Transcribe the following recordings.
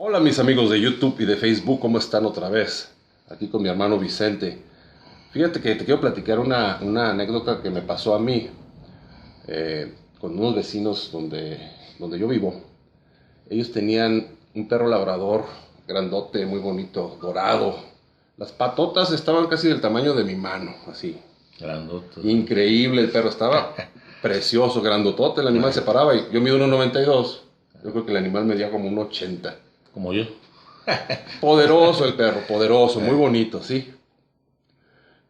Hola mis amigos de YouTube y de Facebook, ¿cómo están otra vez? Aquí con mi hermano Vicente. Fíjate que te quiero platicar una anécdota que me pasó a mí con unos vecinos donde yo vivo. Ellos tenían un perro labrador grandote, muy bonito, dorado. Las patotas estaban casi del tamaño de mi mano, así. Grandote. Increíble, el perro estaba precioso, grandotote. El animal se paraba y yo mido 1,92. Yo creo que el animal medía como 1,80. Como yo. Poderoso el perro, poderoso, muy bonito, sí.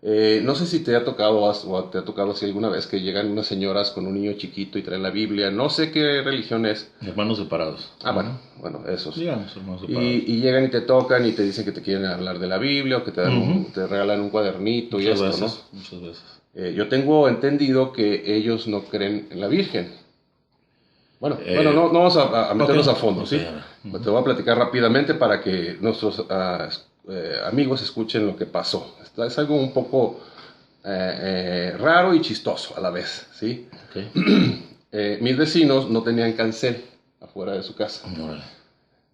No sé si te ha tocado o te ha tocado así alguna vez que llegan unas señoras con un niño chiquito y traen la Biblia. No sé qué religión es. Hermanos separados. Bueno, esos. Digamos, hermanos separados. Y llegan y te tocan y te dicen que te quieren hablar de la Biblia o que te, te regalan un cuadernito y esto, ¿no? Muchas veces. Yo tengo entendido que ellos no creen en la Virgen. Bueno, no vamos a meternos a fondo, ¿sí? Te voy a platicar rápidamente para que nuestros amigos escuchen lo que pasó. Es algo un poco raro y chistoso a la vez, ¿sí? Mis vecinos no tenían cancel afuera de su casa.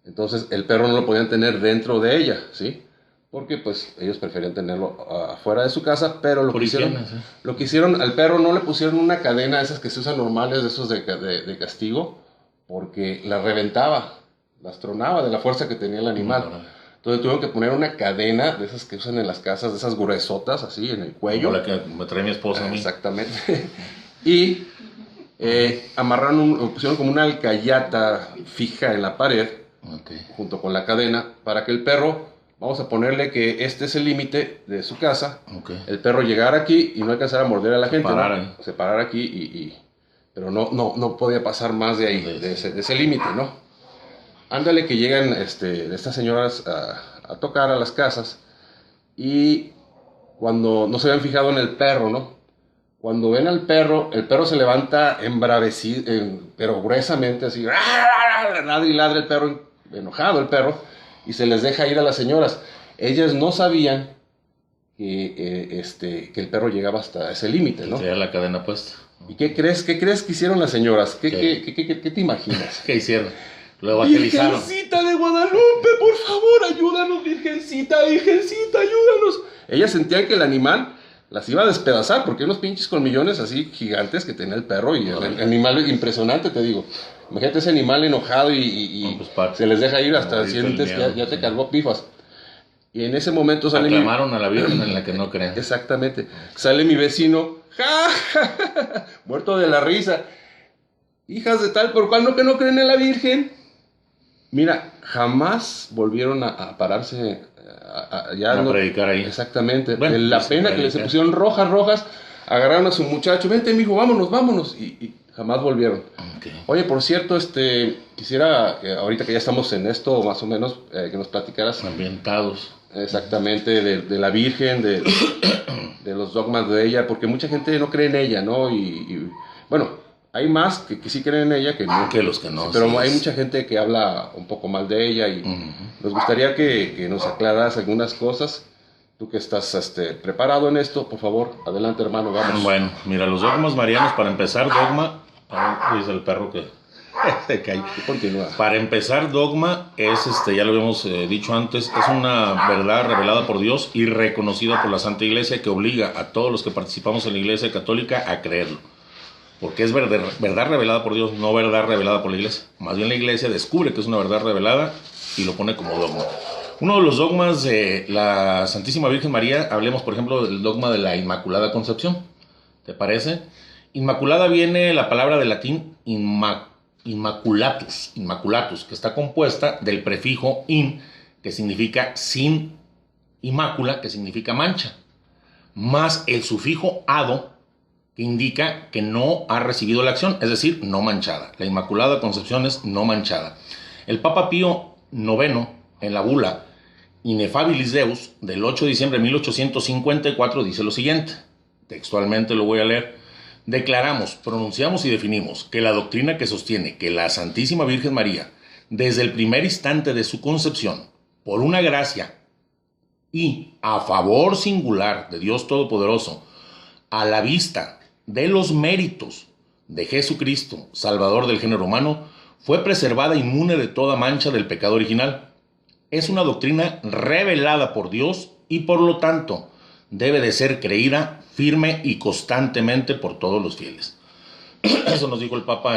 Entonces el perro no lo podían tener dentro de ella, ¿sí? Porque pues ellos preferían tenerlo afuera de su casa, pero lo que hicieron al perro no le pusieron una cadena, esas que se usan normales, de esos de castigo, porque la reventaba, las tronaba de la fuerza que tenía el animal. Entonces tuvieron que poner una cadena de esas que usan en las casas, de esas gruesotas, así, en el cuello. Como la que me trae mi esposa a mí. Exactamente. Y pusieron como una alcayata fija en la pared, junto con la cadena, para que el perro... Vamos a ponerle que este es el límite de su casa. El perro llegara aquí y no alcanzara a morder a la gente. Se parara aquí pero no podía pasar más de ahí, de ese límite, ¿no? Ándale que llegan estas señoras a tocar a las casas y cuando no se habían fijado en el perro, ¿no? Cuando ven al perro, el perro se levanta embravecido, pero gruesamente, así, ladra y ladra el perro, enojado el perro. Y se les deja ir a las señoras. Ellas no sabían que el perro llegaba hasta ese límite, ¿no? Tenía la cadena puesta. ¿Y qué crees que hicieron las señoras? ¿Qué te imaginas? ¿Qué hicieron? Lo evangelizaron. Virgencita de Guadalupe, por favor, ayúdanos, Virgencita, ayúdanos. Ellas sentían que el animal las iba a despedazar, porque unos pinches colmillones así gigantes que tenía el perro y el animal impresionante, te digo. Imagínate ese animal enojado y se les deja ir hasta sientes que ya te cargó pifas. Y en ese momento sale Aclamaron a la Virgen en la que no creen. Exactamente. Sale mi vecino, muerto de la risa. Hijas de tal por cual que no creen en la Virgen. Mira, jamás volvieron a pararse a predicar ahí. Exactamente. Bueno, la pena que les pusieron rojas, agarraron a su muchacho, vente mijo, vámonos. Y jamás volvieron. Oye, por cierto, quisiera, ahorita que ya estamos en esto, más o menos, que nos platicaras. Ambientados. Exactamente, de la Virgen, de los dogmas de ella, porque mucha gente no cree en ella, ¿no? Y bueno, hay más que sí creen en ella que no. Que los que no. Pero hay mucha gente que habla un poco mal de ella y nos gustaría que nos aclararas algunas cosas. Tú que estás preparado en esto, por favor, adelante hermano, vamos. Bueno, mira, los dogmas marianos, para empezar, dogma... dice el perro que se cae. Continúa. Para empezar, dogma es, ya lo habíamos dicho antes, es una verdad revelada por Dios y reconocida por la Santa Iglesia que obliga a todos los que participamos en la Iglesia Católica a creerlo. Porque es verdad revelada por Dios, no verdad revelada por la Iglesia. Más bien la Iglesia descubre que es una verdad revelada y lo pone como dogma. Uno de los dogmas de la Santísima Virgen María, hablemos por ejemplo del dogma de la Inmaculada Concepción. ¿Te parece? Inmaculada viene la palabra de latín immaculatus, que está compuesta del prefijo in, que significa sin, y mácula, que significa mancha, más el sufijo ado, que indica que no ha recibido la acción, es decir, no manchada. La Inmaculada Concepción es no manchada. El Papa Pío IX, en la bula Ineffabilis Deus, del 8 de diciembre de 1854, dice lo siguiente, textualmente lo voy a leer. Declaramos, pronunciamos y definimos que la doctrina que sostiene que la Santísima Virgen María, desde el primer instante de su concepción, por una gracia y a favor singular de Dios Todopoderoso, a la vista de los méritos de Jesucristo, Salvador del género humano, fue preservada inmune de toda mancha del pecado original, es una doctrina revelada por Dios y por lo tanto debe de ser creída firme y constantemente por todos los fieles. Eso nos dijo el Papa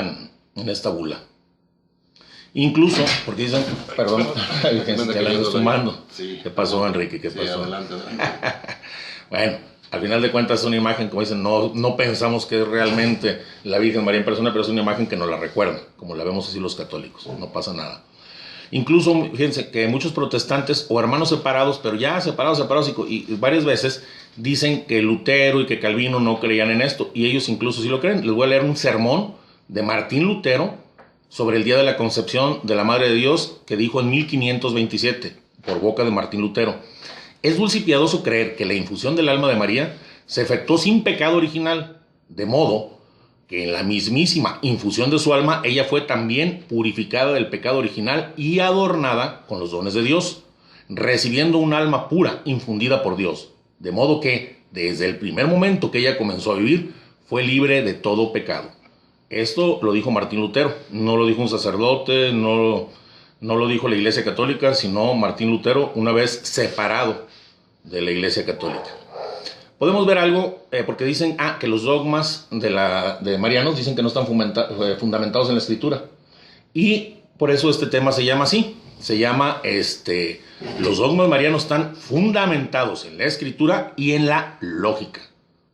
en esta bula. Incluso, porque dicen, perdón, ya la estoy sumando. Sí. ¿Qué pasó, Enrique? ¿Qué Sí, pasó? adelante. Bueno, al final de cuentas es una imagen, como dicen, no pensamos que es realmente la Virgen María en persona, pero es una imagen que nos la recuerda, como la vemos así los católicos, no pasa nada. Incluso, fíjense que muchos protestantes o hermanos separados, pero ya separados y varias veces dicen que Lutero y que Calvino no creían en esto, y ellos incluso sí lo creen. Les voy a leer un sermón de Martín Lutero sobre el día de la concepción de la Madre de Dios, que dijo en 1527, por boca de Martín Lutero. Es dulce y piadoso creer que la infusión del alma de María se efectuó sin pecado original, de modo que en la mismísima infusión de su alma ella fue también purificada del pecado original y adornada con los dones de Dios, recibiendo un alma pura infundida por Dios, de modo que desde el primer momento que ella comenzó a vivir fue libre de todo pecado. Esto lo dijo Martín Lutero, no lo dijo un sacerdote, no lo dijo la Iglesia Católica, sino Martín Lutero, una vez separado de la Iglesia Católica. Podemos ver algo, porque dicen que los dogmas de marianos dicen que no están fundamentados en la Escritura. Y por eso este tema se llama así. Se llama, los dogmas marianos están fundamentados en la Escritura y en la lógica.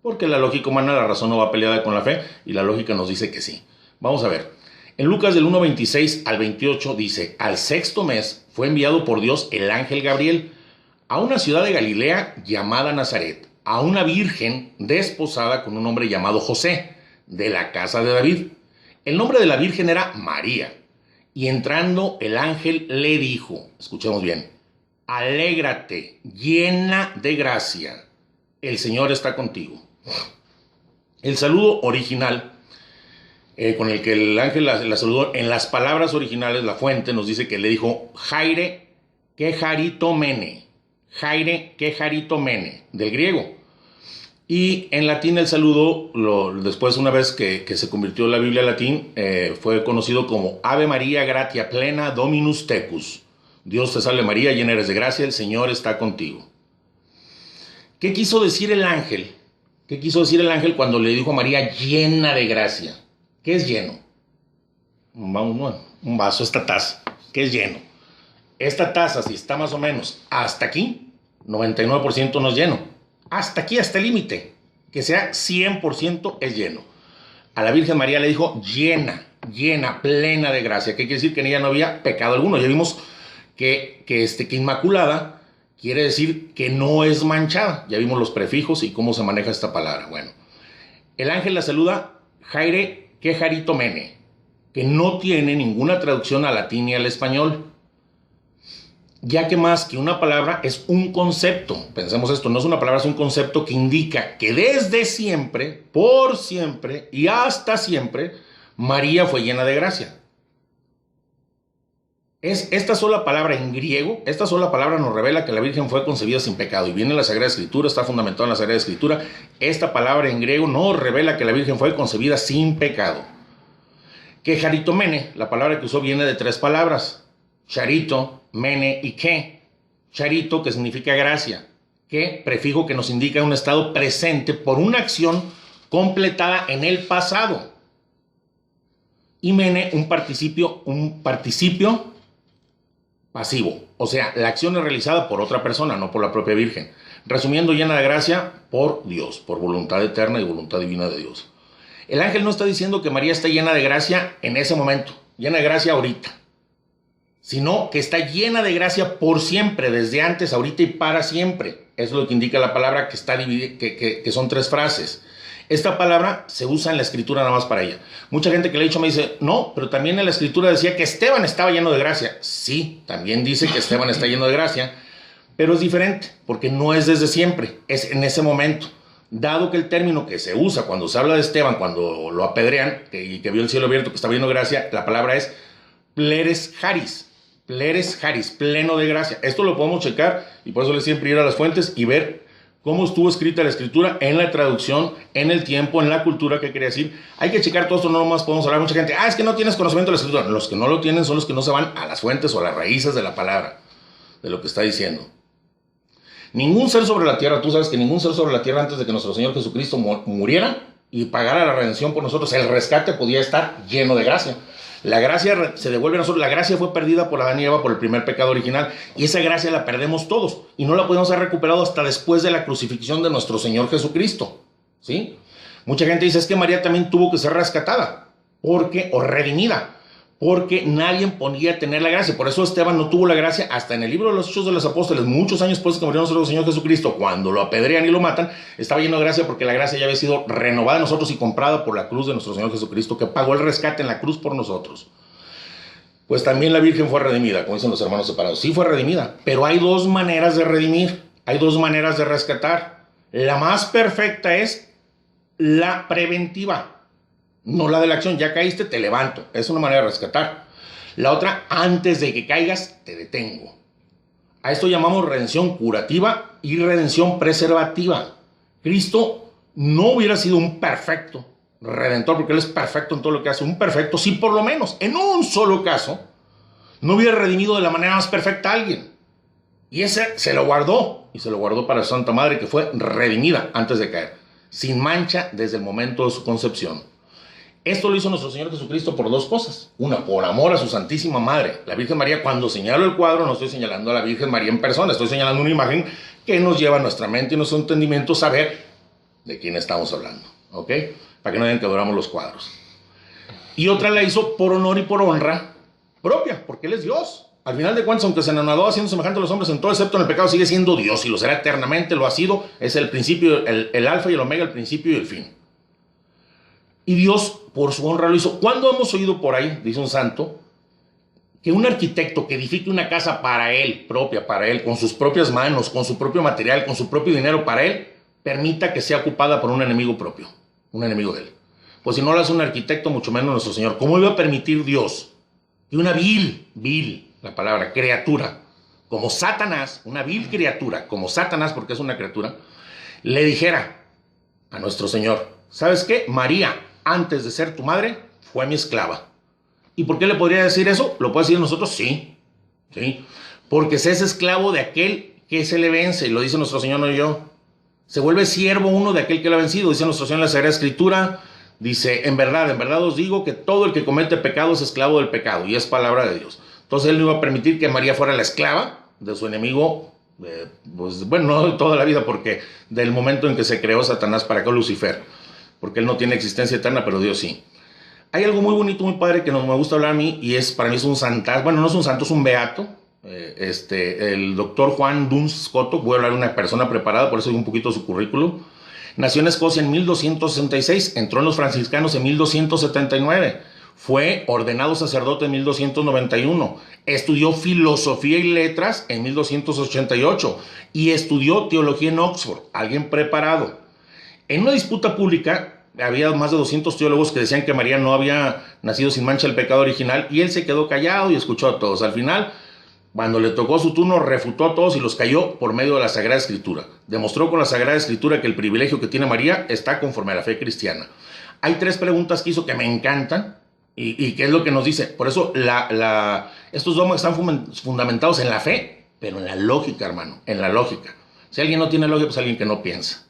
Porque la lógica humana, la razón no va peleada con la fe, y la lógica nos dice que sí. Vamos a ver. En Lucas del 1:26 al 28 dice: al sexto mes fue enviado por Dios el ángel Gabriel a una ciudad de Galilea llamada Nazaret, a una virgen desposada con un hombre llamado José, de la casa de David. El nombre de la virgen era María. Y entrando el ángel le dijo, escuchemos bien: alégrate, llena de gracia, el Señor está contigo. El saludo original con el que el ángel la saludó, en las palabras originales, la fuente nos dice que le dijo: Jaire que jaritomene, Jaire que jaritomene, del griego. Y en latín el saludo, después, una vez que se convirtió la Biblia al latín, fue conocido como Ave María gratia plena Dominus tecus. Dios te salve María, llena eres de gracia, el Señor está contigo. ¿Qué quiso decir el ángel? ¿Qué quiso decir el ángel cuando le dijo a María llena de gracia? ¿Qué es lleno? Un vaso, esta taza. ¿Qué es lleno? Esta taza, si está más o menos hasta aquí, 99% no es lleno. Hasta aquí, hasta el límite. Que sea 100% es lleno. A la Virgen María le dijo llena, plena de gracia. ¿Qué quiere decir? Que en ella no había pecado alguno. Ya vimos que inmaculada quiere decir que no es manchada. Ya vimos los prefijos y cómo se maneja esta palabra. Bueno, el ángel la saluda Jaire que jaritomene, que no tiene ninguna traducción al latín ni al español, ya que más que una palabra es un concepto. Pensemos esto, no es una palabra, es un concepto que indica que desde siempre, por siempre y hasta siempre, María fue llena de gracia. Es esta sola palabra en griego, esta sola palabra nos revela que la Virgen fue concebida sin pecado, y viene en la Sagrada Escritura, está fundamentada en la Sagrada Escritura. Esta palabra en griego nos revela que la Virgen fue concebida sin pecado. Que jaritomene, la palabra que usó, viene de tres palabras: charito, mene y que. Charito, que significa gracia; que, prefijo que nos indica un estado presente por una acción completada en el pasado; y mene, un participio pasivo, o sea, la acción es realizada por otra persona, no por la propia Virgen. Resumiendo, llena de gracia por Dios, por voluntad eterna y voluntad divina de Dios. El ángel no está diciendo que María está llena de gracia en ese momento, llena de gracia ahorita, sino que está llena de gracia por siempre, desde antes, ahorita y para siempre. Eso es lo que indica la palabra, que está dividida, que son tres frases. Esta palabra se usa en la Escritura nada más para ella. Mucha gente que le he dicho me dice: no, pero también en la Escritura decía que Esteban estaba lleno de gracia. Sí, también dice que Esteban está lleno de gracia, pero es diferente, porque no es desde siempre, es en ese momento. Dado que el término que se usa cuando se habla de Esteban, cuando lo apedrean, y que vio el cielo abierto, que estaba lleno de gracia, la palabra es pleres charis, pleno de gracia. Esto lo podemos checar, y por eso les siempre ir a las fuentes y ver cómo estuvo escrita la Escritura, en la traducción, en el tiempo, en la cultura, qué quería decir. Hay que checar todo esto, no nomás podemos hablar. Mucha gente: es que no tienes conocimiento de la Escritura. Los que no lo tienen son los que no se van a las fuentes o a las raíces de la palabra. de lo que está diciendo. Ningún ser sobre la tierra, tú sabes que ningún ser sobre la tierra antes de que nuestro Señor Jesucristo muriera y pagara la redención por nosotros, el rescate podía estar lleno de gracia. La gracia se devuelve a nosotros. La gracia fue perdida por Adán y Eva por el primer pecado original, y esa gracia la perdemos todos y no la podemos haber recuperado hasta después de la crucifixión de nuestro Señor Jesucristo, ¿sí? Mucha gente dice, es que María también tuvo que ser rescatada o redimida, porque nadie podía tener la gracia. Por eso Esteban no tuvo la gracia hasta en el libro de los Hechos de los Apóstoles, muchos años después que murió nuestro Señor Jesucristo. Cuando lo apedrean y lo matan, estaba lleno de gracia, porque la gracia ya había sido renovada en nosotros y comprada por la cruz de nuestro Señor Jesucristo, que pagó el rescate en la cruz por nosotros. Pues también la Virgen fue redimida, como dicen los hermanos separados. Sí fue redimida, pero hay dos maneras de redimir, hay dos maneras de rescatar. La más perfecta es la preventiva, no la de la acción. Ya caíste, te levanto. Es una manera de rescatar. La otra, antes de que caigas, te detengo. A esto llamamos redención curativa y redención preservativa. Cristo no hubiera sido un perfecto redentor, porque Él es perfecto en todo lo que hace. Un perfecto, sí, por lo menos, en un solo caso, no hubiera redimido de la manera más perfecta a alguien. Y ese se lo guardó. Y se lo guardó para su Santa Madre, que fue redimida antes de caer, sin mancha desde el momento de su concepción. Esto lo hizo nuestro Señor Jesucristo por dos cosas. Una, por amor a su Santísima Madre, la Virgen María. Cuando señalo el cuadro, no estoy señalando a la Virgen María en persona, estoy señalando una imagen que nos lleva a nuestra mente y nuestro entendimiento a saber de quién estamos hablando, ¿ok? Para que no digan que adoramos los cuadros. Y otra la hizo por honor y por honra propia, porque Él es Dios. Al final de cuentas, aunque se anonadó haciendo semejante a los hombres en todo excepto en el pecado, sigue siendo Dios y lo será eternamente, lo ha sido. Es el principio, el alfa y el omega, el principio y el fin. Y Dios, por su honra, lo hizo. ¿Cuándo hemos oído por ahí, dice un santo, que un arquitecto que edifique una casa para él, propia para él, con sus propias manos, con su propio material, con su propio dinero para él, permita que sea ocupada por un enemigo propio, un enemigo de él? Pues si no lo hace un arquitecto, mucho menos nuestro Señor. ¿Cómo iba a permitir Dios que una vil, la palabra, criatura, como Satanás, una vil criatura, como Satanás, porque es una criatura, le dijera a nuestro Señor, ¿sabes qué? María, antes de ser tu madre, fue mi esclava. ¿Y por qué le podría decir eso? ¿Lo puede decir nosotros? Sí. Porque se es esclavo de aquel que se le vence, y lo dice nuestro Señor, no yo. Se vuelve siervo uno de aquel que le ha vencido, dice nuestro Señor en la Sagrada Escritura. Dice, en verdad os digo que todo el que comete pecado es esclavo del pecado, y es palabra de Dios. Entonces Él no iba a permitir que María fuera la esclava de su enemigo, pues bueno, no de toda la vida, porque del momento en que se creó Satanás para acá, Lucifer, porque él no tiene existencia eterna, pero Dios sí. Hay algo muy bonito, muy padre, que me gusta hablar a mí, y para mí es un santo, bueno, no es un santo, es un beato. El doctor Juan Duns Scoto, voy a hablar de una persona preparada, por eso digo un poquito su currículum. Nació en Escocia en 1266, entró en los franciscanos en 1279, fue ordenado sacerdote en 1291, estudió filosofía y letras en 1288 y estudió teología en Oxford, alguien preparado. En una disputa pública había más de 200 teólogos que decían que María no había nacido sin mancha del pecado original, y él se quedó callado y escuchó a todos. Al final, cuando le tocó su turno, refutó a todos y los cayó por medio de la Sagrada Escritura. Demostró con la Sagrada Escritura que el privilegio que tiene María está conforme a la fe cristiana. Hay tres preguntas que hizo que me encantan y que es lo que nos dice. Por eso estos dogmas están fundamentados en la fe, pero en la lógica, hermano, en la lógica. Si alguien no tiene lógica, pues alguien que no piensa.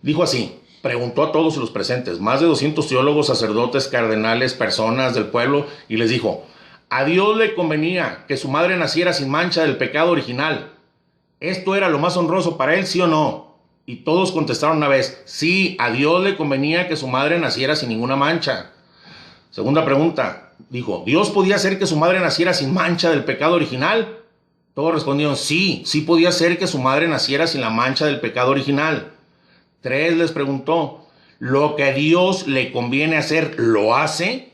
Dijo así, preguntó a todos los presentes, más de 200 teólogos, sacerdotes, cardenales, personas del pueblo, y les dijo: a Dios le convenía que su madre naciera sin mancha del pecado original. ¿Esto era lo más honroso para él, sí o no? Y todos contestaron una vez: sí, a Dios le convenía que su madre naciera sin ninguna mancha. Segunda pregunta, dijo: ¿Dios podía hacer que su madre naciera sin mancha del pecado original? Todos respondieron: sí, sí podía hacer que su madre naciera sin la mancha del pecado original. 3 les preguntó: ¿lo que a Dios le conviene hacer, lo hace?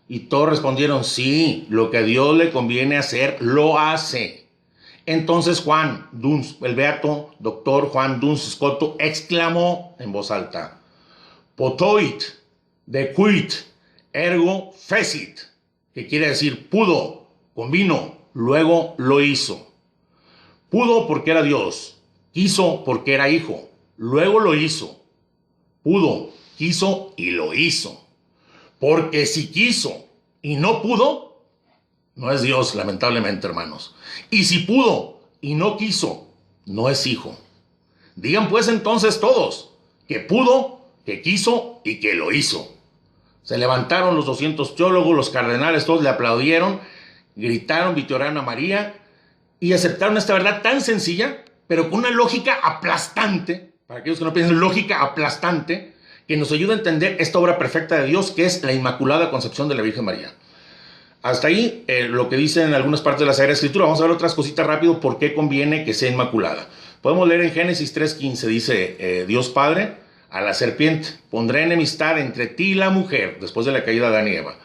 Y todos respondieron: sí, lo que a Dios le conviene hacer, lo hace. Entonces Juan Duns, el beato doctor Juan Duns Scoto, exclamó en voz alta: potoit decuit ergo fecit, que quiere decir pudo, convino, luego lo hizo. Pudo porque era Dios, quiso porque era hijo, luego lo hizo. Pudo, quiso y lo hizo. Porque si quiso y no pudo, No es Dios, lamentablemente, hermanos. Y si pudo y no quiso, no es hijo. Digan pues entonces todos, que pudo, que quiso y que lo hizo. Se levantaron los 200 teólogos, los cardenales, todos le aplaudieron, gritaron, vitorearon a María y aceptaron esta verdad tan sencilla, pero con una lógica aplastante, para aquellos que no piensan, lógica aplastante, que nos ayuda a entender esta obra perfecta de Dios, que es la Inmaculada Concepción de la Virgen María. Hasta ahí lo que dicen en algunas partes de la Sagrada Escritura. Vamos a ver otras cositas rápido, por qué conviene que sea inmaculada. Podemos leer en Génesis 3:15, dice Dios Padre a la serpiente: pondré enemistad entre ti y la mujer, después de la caída de Adán y Eva,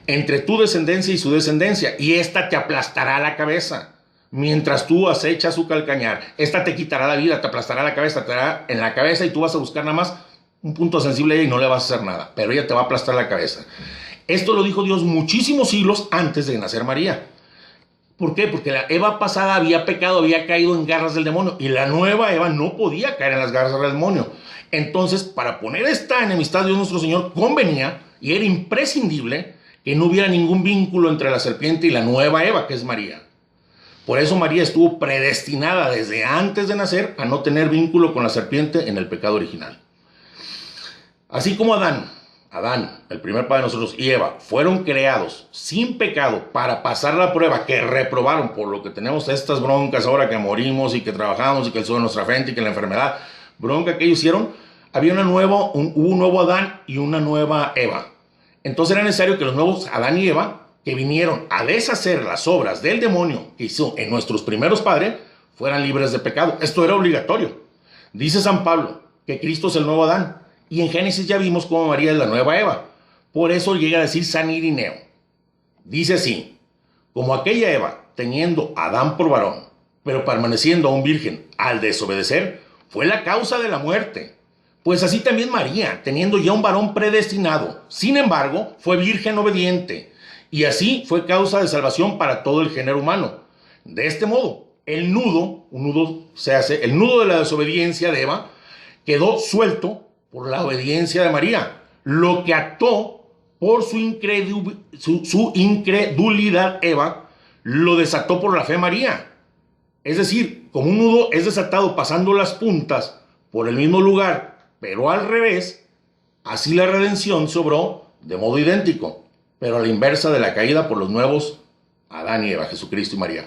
entre tu descendencia y su descendencia, y ésta te aplastará la cabeza, mientras tú acechas su calcañar. Esta te quitará la vida, te aplastará la cabeza, te dará en la cabeza y tú vas a buscar nada más un punto sensible y no le vas a hacer nada, pero ella te va a aplastar la cabeza. Esto lo dijo Dios muchísimos siglos antes de nacer María. ¿Por qué? Porque la Eva pasada había pecado, había caído en garras del demonio, y la nueva Eva no podía caer en las garras del demonio. Entonces, para poner esta enemistad de Dios nuestro Señor, convenía y era imprescindible que no hubiera ningún vínculo entre la serpiente y la nueva Eva, que es María. Por eso María estuvo predestinada desde antes de nacer a no tener vínculo con la serpiente en el pecado original. Así como Adán, el primer padre de nosotros, y Eva fueron creados sin pecado para pasar la prueba que reprobaron, por lo que tenemos estas broncas ahora que morimos y que trabajamos y que el sol de nuestra frente y que la enfermedad, bronca que ellos hicieron, había hubo un nuevo Adán y una nueva Eva. Entonces era necesario que los nuevos Adán y Eva, que vinieron a deshacer las obras del demonio que hizo en nuestros primeros padres, fueran libres de pecado. Esto era obligatorio. Dice San Pablo que Cristo es el nuevo Adán. Y en Génesis ya vimos cómo María es la nueva Eva. Por eso llega a decir San Irineo. Dice así: como aquella Eva, teniendo a Adán por varón, pero permaneciendo aún virgen al desobedecer, fue la causa de la muerte. Pues así también María, teniendo ya un varón predestinado, sin embargo, fue virgen obediente. Y así fue causa de salvación para todo el género humano. De este modo, el nudo de la desobediencia de Eva quedó suelto por la obediencia de María, lo que ató por su incredulidad Eva, lo desató por la fe María. Es decir, como un nudo es desatado pasando las puntas por el mismo lugar, pero al revés, así la redención se obró de modo idéntico, pero a la inversa de la caída por los nuevos Adán y Eva, Jesucristo y María.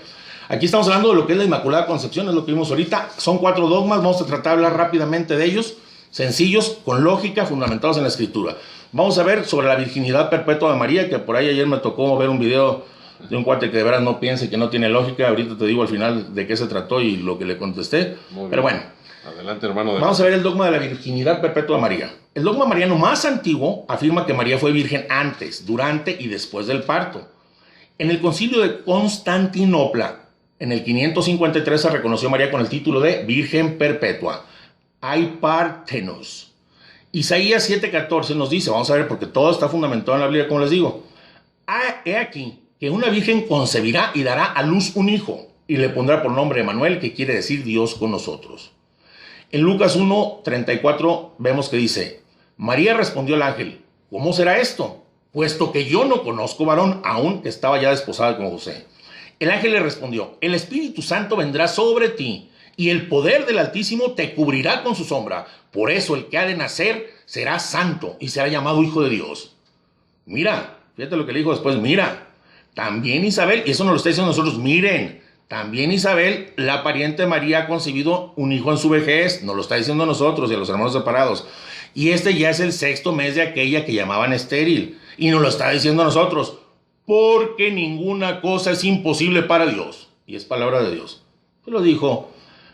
Aquí estamos hablando de lo que es la Inmaculada Concepción, es lo que vimos ahorita. Son 4 dogmas, vamos a tratar de hablar rápidamente de ellos, sencillos, con lógica, fundamentados en la Escritura. Vamos a ver sobre la virginidad perpetua de María, que por ahí ayer me tocó ver un video de un cuate que de veras no piense, que no tiene lógica. Ahorita te digo al final de qué se trató y lo que le contesté. Pero bueno, adelante, hermano. Vamos a ver el dogma de la virginidad perpetua de María. El dogma mariano más antiguo afirma que María fue virgen antes, durante y después del parto. En el concilio de Constantinopla, en el 553, se reconoció a María con el título de Virgen Perpetua. Hay partenos. Isaías 7:14 nos dice, vamos a ver porque todo está fundamentado en la Biblia, como les digo. He aquí que una virgen concebirá y dará a luz un hijo y le pondrá por nombre Emmanuel, que quiere decir Dios con nosotros. En Lucas 1:34 vemos que dice, María respondió al ángel, ¿cómo será esto? Puesto que yo no conozco varón, aún que estaba ya desposada con José. El ángel le respondió, el Espíritu Santo vendrá sobre ti y el poder del Altísimo te cubrirá con su sombra. Por eso el que ha de nacer será santo y será llamado Hijo de Dios. Mira, fíjate lo que le dijo después, mira, también Isabel, y eso nos lo está diciendo nosotros, miren, también Isabel, la pariente de María, ha concebido un hijo en su vejez, nos lo está diciendo nosotros y a los hermanos separados. Y este ya es el 6º mes de aquella que llamaban estéril, y nos lo está diciendo nosotros, porque ninguna cosa es imposible para Dios. Y es palabra de Dios. Se lo dijo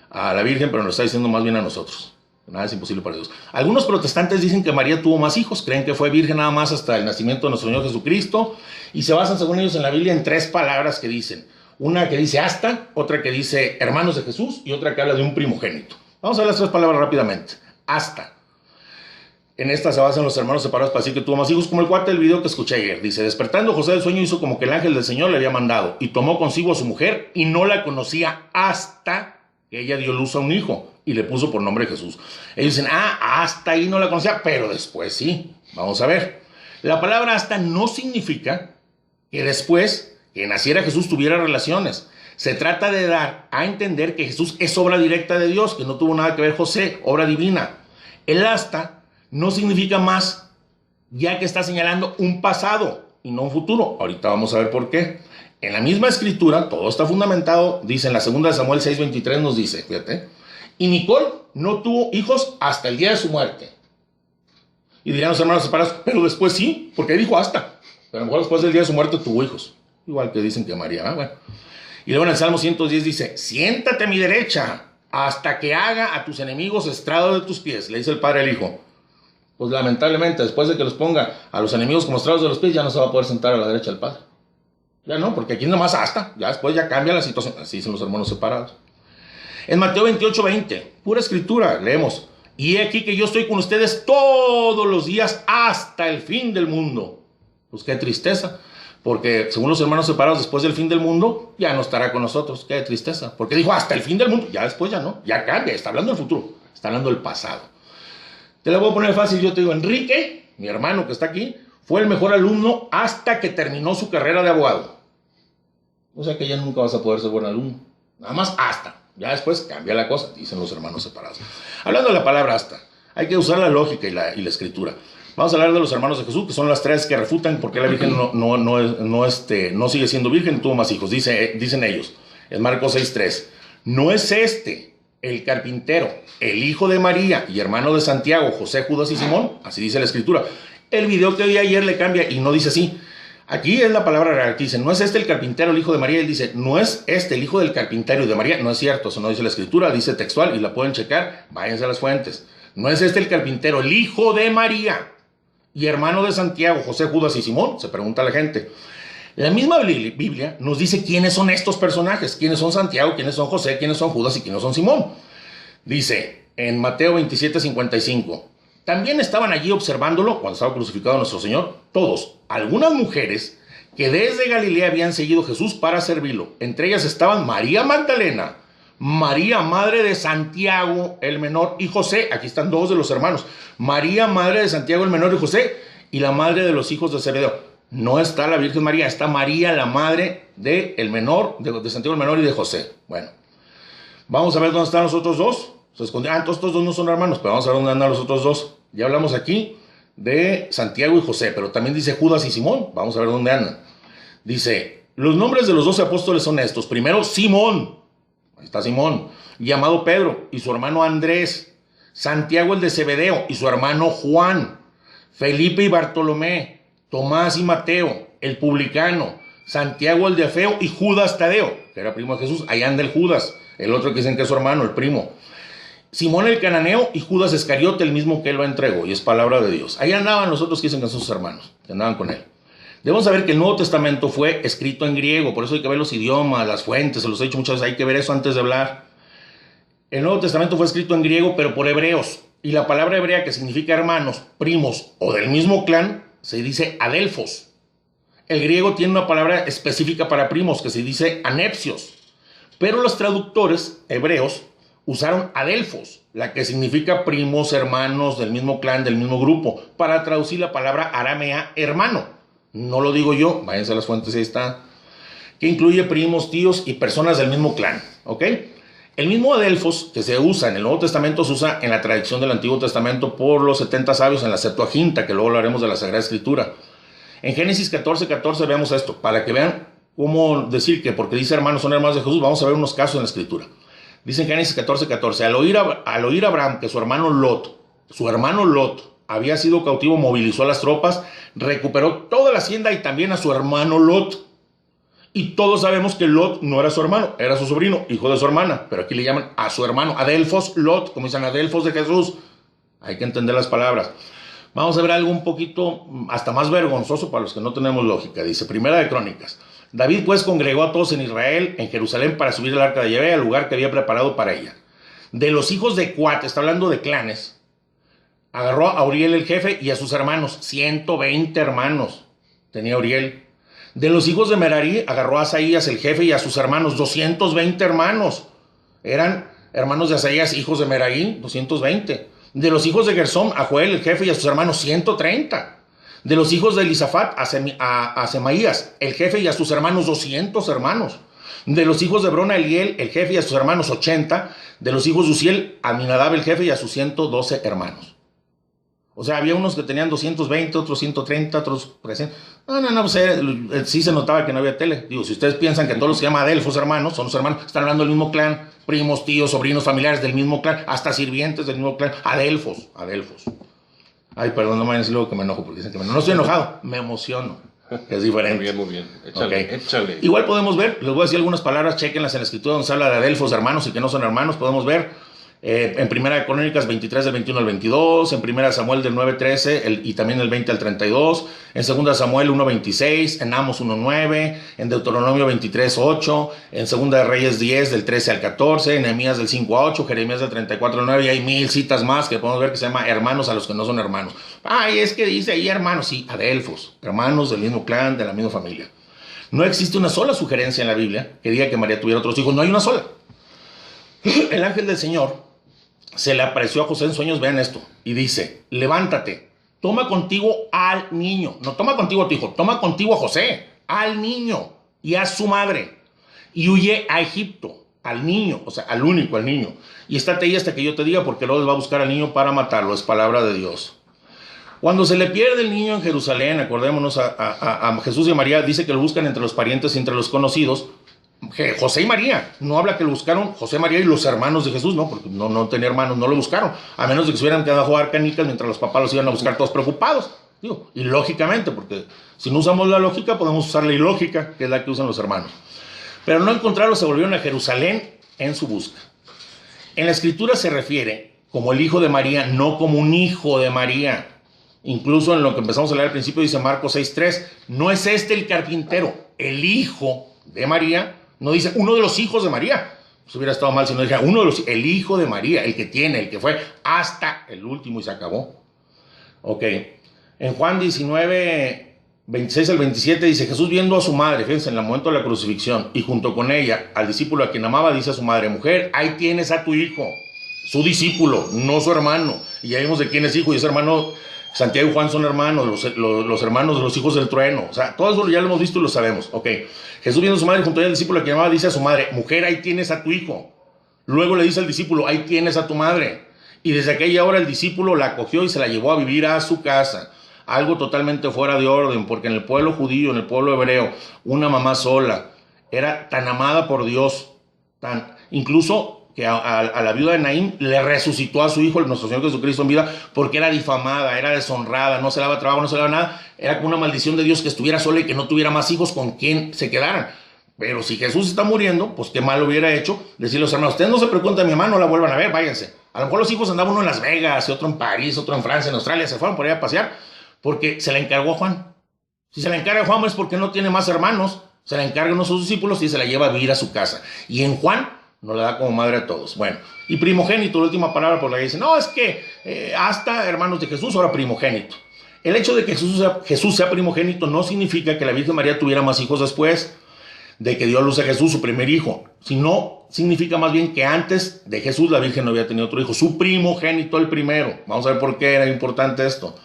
a la Virgen, pero nos lo está diciendo más bien a nosotros. Nada es imposible para Dios. Algunos protestantes dicen que María tuvo más hijos, creen que fue virgen nada más hasta el nacimiento de nuestro Señor Jesucristo, y se basan, según ellos, en la Biblia en 3 palabras que dicen. Una que dice hasta, otra que dice hermanos de Jesús, y otra que habla de un primogénito. Vamos a ver las 3 palabras rápidamente. Hasta. En esta se basan los hermanos separados para decir que tuvo más hijos, como el cuate del video que escuché ayer. Dice, despertando José del sueño, hizo como que el ángel del Señor le había mandado, y tomó consigo a su mujer, y no la conocía hasta que ella dio luz a un hijo, y le puso por nombre Jesús. Ellos dicen, hasta ahí no la conocía, pero después sí. Vamos a ver. La palabra hasta no significa que después que naciera Jesús tuviera relaciones. Se trata de dar a entender que Jesús es obra directa de Dios, que no tuvo nada que ver José, obra divina. El hasta no significa más, ya que está señalando un pasado y no un futuro. Ahorita vamos a ver por qué. En la misma escritura, todo está fundamentado, dice en la segunda de Samuel 6:23, nos dice, fíjate, y Nicol no tuvo hijos hasta el día de su muerte. Y dirán los hermanos separados, pero después sí, porque dijo hasta. Pero a lo mejor después del día de su muerte tuvo hijos. Igual que dicen que María, ¿eh? Bueno. Y luego en el Salmo 110 dice, siéntate a mi derecha hasta que haga a tus enemigos estrado de tus pies. Le dice el Padre al Hijo. Pues lamentablemente, después de que los ponga a los enemigos como estrados de los pies, ya no se va a poder sentar a la derecha del Padre. Ya no, porque aquí nomás hasta. Ya después ya cambia la situación. Así dicen los hermanos separados. En Mateo 28:20, pura escritura, leemos. Y he aquí que yo estoy con ustedes todos los días hasta el fin del mundo. Pues qué tristeza. Porque según los hermanos separados, después del fin del mundo, ya no estará con nosotros. Qué tristeza. Porque dijo hasta el fin del mundo. Ya después ya no. Ya cambia. Está hablando del futuro. Está hablando del pasado. Te la voy a poner fácil. Yo te digo, Enrique, mi hermano que está aquí, fue el mejor alumno hasta que terminó su carrera de abogado. O sea que ya nunca vas a poder ser buen alumno. Nada más hasta. Ya después cambia la cosa, dicen los hermanos separados. Hablando de la palabra hasta, hay que usar la lógica y la escritura. Vamos a hablar de los hermanos de Jesús, que son las tres que refutan por qué la Virgen no sigue siendo virgen y tuvo más hijos. Dicen ellos, en Marcos 6:3, no es este el carpintero, el hijo de María y hermano de Santiago, José, Judas y Simón. Así dice la escritura. El video que vi ayer le cambia y no dice así. Aquí es la palabra real que dice, no es este el carpintero, el hijo de María. Él dice, no es este el hijo del carpintero y de María. No es cierto, eso no dice la escritura, dice textual y la pueden checar. Váyanse a las fuentes. No es este el carpintero, el hijo de María y hermano de Santiago, José, Judas y Simón. Se pregunta la gente. La misma Biblia nos dice quiénes son estos personajes, quiénes son Santiago, quiénes son José, quiénes son Judas y quiénes son Simón. Dice en Mateo 27:55, también estaban allí observándolo cuando estaba crucificado nuestro Señor, todos, algunas mujeres que desde Galilea habían seguido a Jesús para servirlo. Entre ellas estaban María Magdalena, María, madre de Santiago el menor, y José. Aquí están dos de los hermanos. María, madre de Santiago el menor y José, y la madre de los hijos de Zebedeo. No está la Virgen María, está María, la madre de el menor, de Santiago el menor y de José. Bueno, vamos a ver dónde están los otros dos. Se escondieron. Entonces estos dos no son hermanos, pero vamos a ver dónde andan los otros dos. Ya hablamos aquí de Santiago y José, pero también dice Judas y Simón. Vamos a ver dónde andan. Dice, los nombres de los 12 apóstoles son estos. Primero, Simón. Ahí está Simón, llamado Pedro, y su hermano Andrés. Santiago el de Zebedeo y su hermano Juan. Felipe y Bartolomé. Tomás y Mateo, el publicano. Santiago el de Alfeo y Judas Tadeo, que era primo de Jesús. Ahí anda el Judas, el otro que dicen que es su hermano, el primo. Simón el cananeo y Judas Iscariote, el mismo que él lo entregó, y es palabra de Dios. Ahí andaban los otros que dicen que son sus hermanos, que andaban con él. Debemos saber que el Nuevo Testamento fue escrito en griego, por eso hay que ver los idiomas, las fuentes, se los he dicho muchas veces, hay que ver eso antes de hablar. El Nuevo Testamento fue escrito en griego, pero por hebreos, y la palabra hebrea que significa hermanos, primos o del mismo clan, se dice adelfos. El griego tiene una palabra específica para primos que se dice anepsios, pero los traductores hebreos usaron adelfos, la que significa primos, hermanos, del mismo clan, del mismo grupo, para traducir la palabra aramea hermano. No lo digo yo, váyanse a las fuentes, ahí está. Que incluye primos, tíos y personas del mismo clan, ¿ok? El mismo adelfos que se usa en el Nuevo Testamento se usa en la tradición del Antiguo Testamento por los 70 sabios en la Septuaginta, que luego hablaremos de la Sagrada Escritura. En Génesis 14:14 veamos esto, para que vean cómo decir que porque dice hermanos son hermanos de Jesús, vamos a ver unos casos en la Escritura. Dice en Génesis 14:14, al oír Abraham que su hermano Lot había sido cautivo, movilizó a las tropas, recuperó toda la hacienda y también a su hermano Lot. Y todos sabemos que Lot no era su hermano, era su sobrino, hijo de su hermana, pero aquí le llaman a su hermano, adelfos Lot, como dicen adelfos de Jesús. Hay que entender las palabras. Vamos a ver algo un poquito hasta más vergonzoso para los que no tenemos lógica. Dice, Primera de Crónicas. David pues congregó a todos en Israel, en Jerusalén, para subir el arca de Yahvé al lugar que había preparado para ella. De los hijos de Coat, está hablando de clanes, agarró a Uriel el jefe y a sus hermanos, 120 hermanos tenía Uriel. De los hijos de Merarí, agarró a Asaías el jefe y a sus hermanos, 220 hermanos. Eran hermanos de Asaías, hijos de Merarí, 220. De los hijos de Gersón, a Joel el jefe y a sus hermanos, 130. De los hijos de Elisafat, a Semaías, el jefe, y a sus hermanos, 200 hermanos. De los hijos de Hebrón, a Eliel, el jefe, y a sus hermanos, 80. De los hijos de Uziel, a Aminadab, el jefe, y a sus 112 hermanos. O sea, había unos que tenían 220, otros 130, otros 300. No, pues sí se notaba que no había tele. Digo, si ustedes piensan que todos los que se llaman adelfos hermanos, son los hermanos, están hablando del mismo clan, primos, tíos, sobrinos, familiares del mismo clan, hasta sirvientes del mismo clan, adelfos. Ay, perdón, no me vayan a decir luego que me enojo, porque dicen que no estoy enojado, me emociono. Es diferente. Muy bien. Échale. Igual podemos ver, les voy a decir algunas palabras, chéquenlas en la escritura donde se habla de adelfos hermanos y que no son hermanos, podemos ver. En Primera Crónicas 23 del 21 al 22, en Primera Samuel del 9-13 y también el 20 al 32, en Segunda Samuel 1-26, en Amos 1-9, en Deuteronomio 23-8, en Segunda de Reyes 10 del 13 al 14, en Nehemías del 5-8, Jeremías del 34-9, y hay 1000 citas más que podemos ver que se llama hermanos a los que no son hermanos. Ay, es que dice ahí hermanos, sí, adelfos, hermanos del mismo clan, de la misma familia. No existe una sola sugerencia en la Biblia que diga que María tuviera otros hijos, no hay una sola. El ángel del Señor se le apareció a José en sueños, vean esto, y dice, levántate, toma contigo al niño, no toma contigo a tu hijo, toma contigo a José, al niño y a su madre, y huye a Egipto, al niño, o sea, al único, al niño, y estate ahí hasta que yo te diga, porque luego va a buscar al niño para matarlo, es palabra de Dios. Cuando se le pierde el niño en Jerusalén, acordémonos a Jesús y a María, dice que lo buscan entre los parientes y entre los conocidos, José y María, no habla que lo buscaron José, María y los hermanos de Jesús, no, porque no tenía hermanos, no lo buscaron, a menos de que se hubieran quedado a jugar canicas mientras los papás los iban a buscar todos preocupados, digo, y lógicamente, porque si no usamos la lógica, podemos usar la ilógica, que es la que usan los hermanos. Pero no encontrarlos, se volvieron a Jerusalén en su busca. En la escritura se refiere como el hijo de María, no como un hijo de María. Incluso en lo que empezamos a leer al principio dice Marcos 6:3, no es este el carpintero, el hijo de María. No dice uno de los hijos de María. Pues hubiera estado mal si no dijera uno de los, el hijo de María, el que tiene, el que fue hasta el último y se acabó. Ok. En Juan 19, 26 al 27 dice, Jesús viendo a su madre, fíjense, en el momento de la crucifixión, y junto con ella, al discípulo a quien amaba, dice a su madre, mujer, ahí tienes a tu hijo, su discípulo, no su hermano. Y ya vimos de quién es hijo, y ese hermano, Santiago y Juan son hermanos, los hermanos de los hijos del trueno. O sea, todo eso ya lo hemos visto y lo sabemos. Ok. Jesús viendo a su madre, junto a ella, el discípulo que llamaba, dice a su madre, mujer, ahí tienes a tu hijo. Luego le dice al discípulo, ahí tienes a tu madre. Y desde aquella hora el discípulo la acogió y se la llevó a vivir a su casa. Algo totalmente fuera de orden, porque en el pueblo judío, en el pueblo hebreo, una mamá sola era tan amada por Dios, incluso que a la viuda de Naín le resucitó a su hijo, nuestro Señor Jesucristo en vida, porque era difamada, era deshonrada, no se le daba trabajo, no se le daba nada. Era como una maldición de Dios que estuviera sola y que no tuviera más hijos con quien se quedaran. Pero si Jesús está muriendo, pues qué mal hubiera hecho decirle a los hermanos, ustedes no se preocupen de mi mamá, no la vuelvan a ver, váyanse. A lo mejor los hijos andaban uno en Las Vegas, y otro en París, otro en Francia, en Australia, se fueron por ahí a pasear, porque se la encargó a Juan. Si se la encarga a Juan es porque no tiene más hermanos, se la encarga a uno de sus discípulos y se la lleva a vivir a su casa. Y en Juan nos la da como madre a todos. Bueno, y primogénito, la última palabra por la que dice, no, es que hasta hermanos de Jesús, ahora primogénito. El hecho de que Jesús sea primogénito no significa que la Virgen María tuviera más hijos después de que dio a luz a Jesús, su primer hijo, sino significa más bien que antes de Jesús la Virgen no había tenido otro hijo, su primogénito el primero. Vamos a ver por qué era importante esto.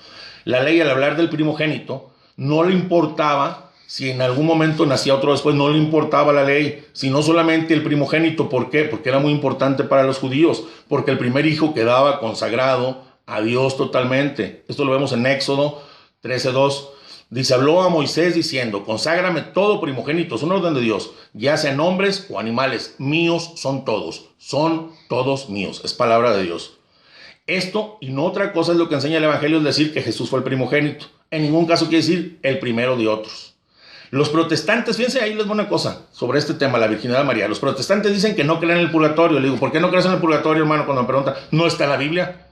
La ley, al hablar del primogénito, no le importaba si en algún momento nacía otro después, no le importaba la ley, sino solamente el primogénito. ¿Por qué? Porque era muy importante para los judíos, porque el primer hijo quedaba consagrado a Dios totalmente. Esto lo vemos en Éxodo 13:2. Dice, habló a Moisés diciendo, conságrame todo primogénito, es un orden de Dios, ya sean hombres o animales, míos son todos míos, es palabra de Dios. Esto y no otra cosa es lo que enseña el Evangelio, es decir que Jesús fue el primogénito. En ningún caso quiere decir el primero de otros. Los protestantes, fíjense, ahí les voy una cosa sobre este tema, la virginidad de María. Los protestantes dicen que no creen en el purgatorio. Le digo, ¿por qué no crees en el purgatorio, hermano? Cuando me preguntan, ¿no está en la Biblia?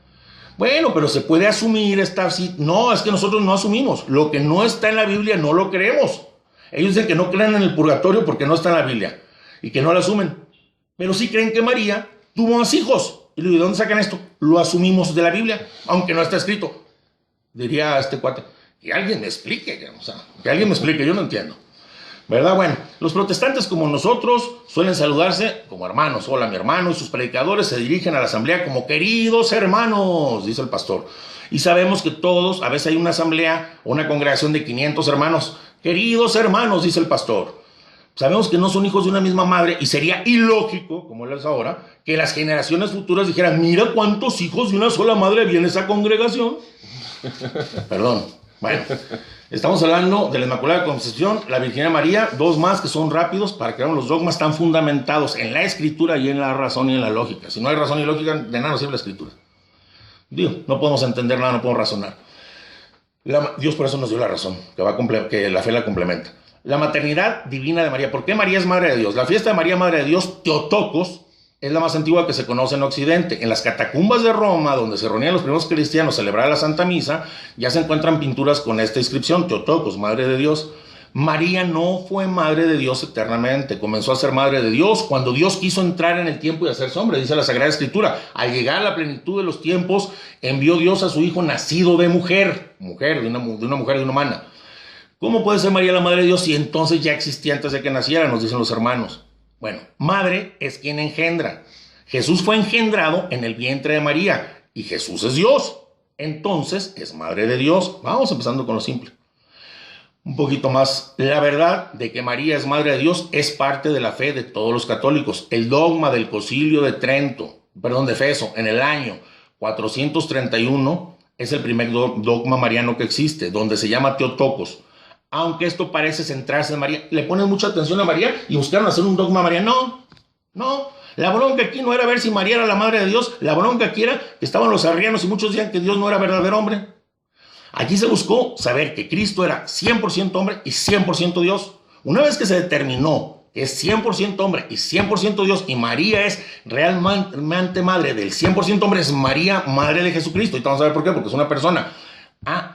Bueno, pero se puede asumir, está así. No, es que nosotros no asumimos. Lo que no está en la Biblia no lo creemos. Ellos dicen que no creen en el purgatorio porque no está en la Biblia y que no lo asumen. Pero sí creen que María tuvo más hijos. Y le digo, ¿de dónde sacan esto? Lo asumimos de la Biblia, aunque no está escrito. Diría este cuate, que alguien me explique, o sea, que alguien me explique, yo no entiendo. ¿Verdad? Bueno, los protestantes como nosotros suelen saludarse como hermanos. Hola, mi hermano, y sus predicadores se dirigen a la asamblea como queridos hermanos, dice el pastor. Y sabemos que todos, a veces hay una asamblea o una congregación de 500 hermanos. Queridos hermanos, dice el pastor. Sabemos que no son hijos de una misma madre y sería ilógico, como él es ahora, que las generaciones futuras dijeran, mira cuántos hijos de una sola madre había en esa congregación. Perdón. Bueno, estamos hablando de la Inmaculada Concepción, la Virgen María, dos más que son rápidos para que veamos los dogmas tan fundamentados en la Escritura y en la razón y en la lógica. Si no hay razón y lógica, de nada nos sirve la Escritura. Digo, no podemos entender nada, no podemos razonar. Dios por eso nos dio la razón, que la fe la complementa. La maternidad divina de María. ¿Por qué María es Madre de Dios? La fiesta de María, Madre de Dios, Teotocos, es la más antigua que se conoce en Occidente. En las catacumbas de Roma, donde se reunían los primeros cristianos a celebrar la Santa Misa, ya se encuentran pinturas con esta inscripción, Teotocos, Madre de Dios. María no fue Madre de Dios eternamente, comenzó a ser Madre de Dios cuando Dios quiso entrar en el tiempo y hacerse hombre, dice la Sagrada Escritura. Al llegar a la plenitud de los tiempos, envió Dios a su Hijo nacido de mujer, de una mujer, de una humana. ¿Cómo puede ser María la Madre de Dios si entonces ya existía antes de que naciera? Nos dicen los hermanos. Bueno, madre es quien engendra. Jesús fue engendrado en el vientre de María y Jesús es Dios. Entonces es Madre de Dios. Vamos empezando con lo simple. Un poquito más. La verdad de que María es Madre de Dios es parte de la fe de todos los católicos. El dogma del Concilio de Éfeso, en el año 431, es el primer dogma mariano que existe, donde se llama Teotocos. Aunque esto parece centrarse en María, le ponen mucha atención a María y buscaron hacer un dogma mariano. No. La bronca aquí no era ver si María era la Madre de Dios. La bronca aquí era que estaban los arrianos y muchos decían que Dios no era verdadero hombre. Aquí se buscó saber que Cristo era 100% hombre y 100% Dios. Una vez que se determinó que es 100% hombre y 100% Dios, y María es realmente madre del 100% hombre, es María, Madre de Jesucristo. Y vamos a ver por qué, porque es una persona.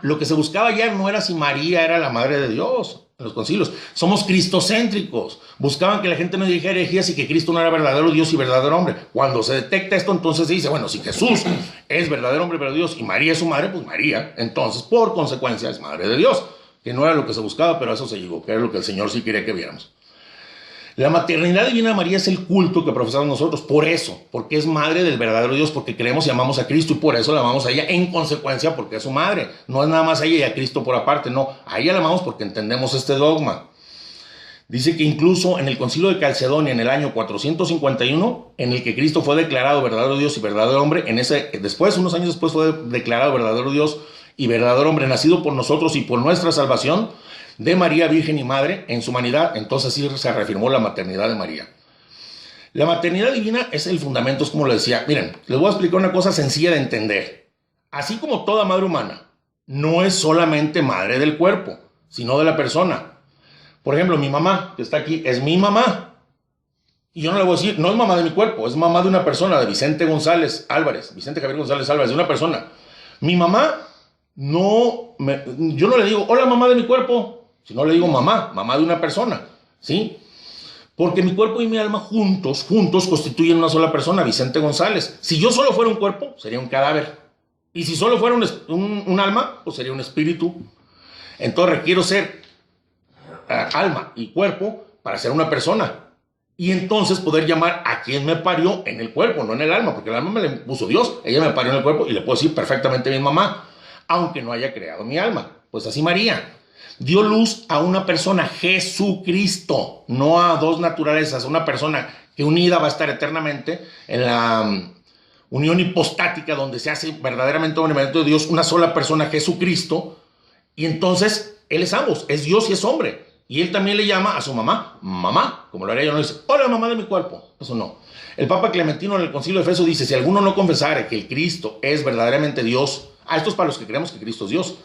Lo que se buscaba ya no era si María era la Madre de Dios en los concilios. Somos cristocéntricos. Buscaban que la gente no dijera herejías y que Cristo no era verdadero Dios y verdadero hombre. Cuando se detecta esto, entonces se dice, bueno, si Jesús es verdadero hombre, verdadero Dios, y María es su madre, pues María, entonces, por consecuencia, es Madre de Dios. Que no era lo que se buscaba, pero a eso se llegó, que era lo que el Señor sí quería que viéramos. La maternidad divina de María es el culto que profesamos nosotros, por eso, porque es madre del verdadero Dios, porque creemos y amamos a Cristo y por eso la amamos a ella en consecuencia porque es su madre. No es nada más a ella y a Cristo por aparte, no, a ella la amamos porque entendemos este dogma. Dice que incluso en el Concilio de Calcedonia en el año 451, en el que Cristo fue declarado verdadero Dios y verdadero hombre, unos años después fue declarado verdadero Dios y verdadero hombre, nacido por nosotros y por nuestra salvación, de María Virgen y Madre en su humanidad, entonces sí se reafirmó la maternidad de María. La maternidad divina es el fundamento, es como lo decía. Miren, les voy a explicar una cosa sencilla de entender. Así como toda madre humana, no es solamente madre del cuerpo, sino de la persona. Por ejemplo, mi mamá, que está aquí, es mi mamá. Y yo no le voy a decir, no es mamá de mi cuerpo, es mamá de una persona, de Vicente Javier González Álvarez, de una persona. Mi mamá, yo no le digo, hola mamá de mi cuerpo, si no le digo mamá de una persona, ¿sí? Porque mi cuerpo y mi alma juntos constituyen una sola persona, Vicente González. Si yo solo fuera un cuerpo, sería un cadáver. Y si solo fuera un alma, pues sería un espíritu. Entonces requiero ser alma y cuerpo para ser una persona. Y entonces poder llamar a quien me parió en el cuerpo, no en el alma, porque el alma me le puso Dios. Ella me parió en el cuerpo y le puedo decir perfectamente mi mamá, aunque no haya creado mi alma. Pues así María dio luz a una persona, Jesucristo, no a dos naturalezas, una persona que unida va a estar eternamente en la unión hipostática donde se hace verdaderamente hombre de Dios, una sola persona, Jesucristo, y entonces Él es ambos, es Dios y es hombre, y Él también le llama a su mamá, como lo haría yo, no dice, hola mamá de mi cuerpo, eso no. El Papa Clementino en el Concilio de Éfeso dice, si alguno no confesare que el Cristo es verdaderamente Dios, esto es para los que creemos que Cristo es Dios,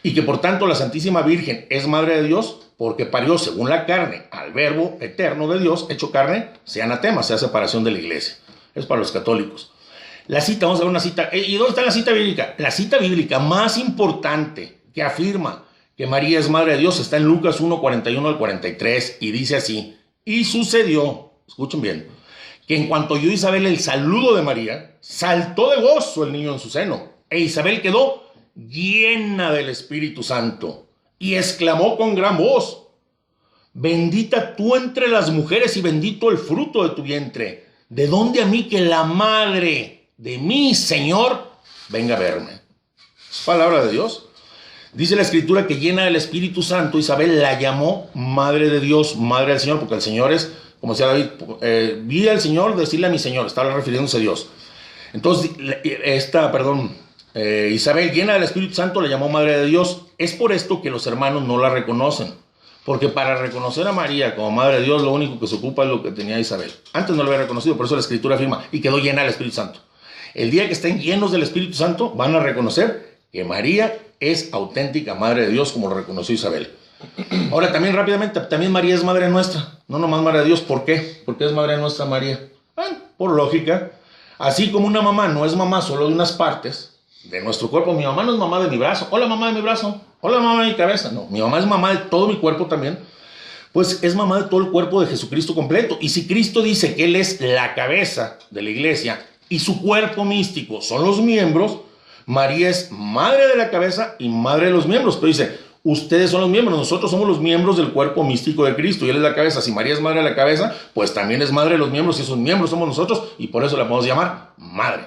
y que por tanto la Santísima Virgen es Madre de Dios, porque parió según la carne al Verbo eterno de Dios, hecho carne, sea anatema, sea separación de la iglesia. Es para los católicos. La cita, vamos a ver una cita. ¿Y dónde está la cita bíblica? La cita bíblica más importante que afirma que María es Madre de Dios está en Lucas 1, 41 al 43, y dice así, y sucedió, escuchen bien, que en cuanto oyó Isabel el saludo de María, saltó de gozo el niño en su seno, e Isabel quedó llena del Espíritu Santo y exclamó con gran voz, bendita tú entre las mujeres y bendito el fruto de tu vientre. ¿De dónde a mí que la madre de mi Señor venga a verme? Es palabra de Dios. Dice la Escritura que llena del Espíritu Santo, Isabel la llamó Madre de Dios, Madre del Señor, porque el Señor es, como decía David, vi al Señor decirle a mi Señor, estaba refiriéndose a Dios. Entonces, Isabel, llena del Espíritu Santo, la llamó Madre de Dios. Es por esto que los hermanos no la reconocen, porque para reconocer a María como Madre de Dios, lo único que se ocupa es lo que tenía Isabel. Antes no lo había reconocido, por eso la Escritura afirma, y quedó llena del Espíritu Santo. El día que estén llenos del Espíritu Santo, van a reconocer que María es auténtica Madre de Dios, como lo reconoció Isabel. Ahora, también rápidamente, también María es Madre nuestra, no nomás Madre de Dios. ¿Por qué? ¿Por qué es Madre nuestra María? Bueno, por lógica. Así como una mamá no es mamá solo de unas partes de nuestro cuerpo, mi mamá no es mamá de mi brazo, hola mamá de mi brazo, hola mamá de mi cabeza, no, mi mamá es mamá de todo mi cuerpo también, pues es mamá de todo el cuerpo de Jesucristo completo. Y si Cristo dice que Él es la cabeza de la iglesia y su cuerpo místico son los miembros, María es madre de la cabeza y madre de los miembros. Pero dice, ustedes son los miembros, nosotros somos los miembros del cuerpo místico de Cristo y Él es la cabeza. Si María es madre de la cabeza, pues también es madre de los miembros y esos miembros somos nosotros, y por eso la podemos llamar madre.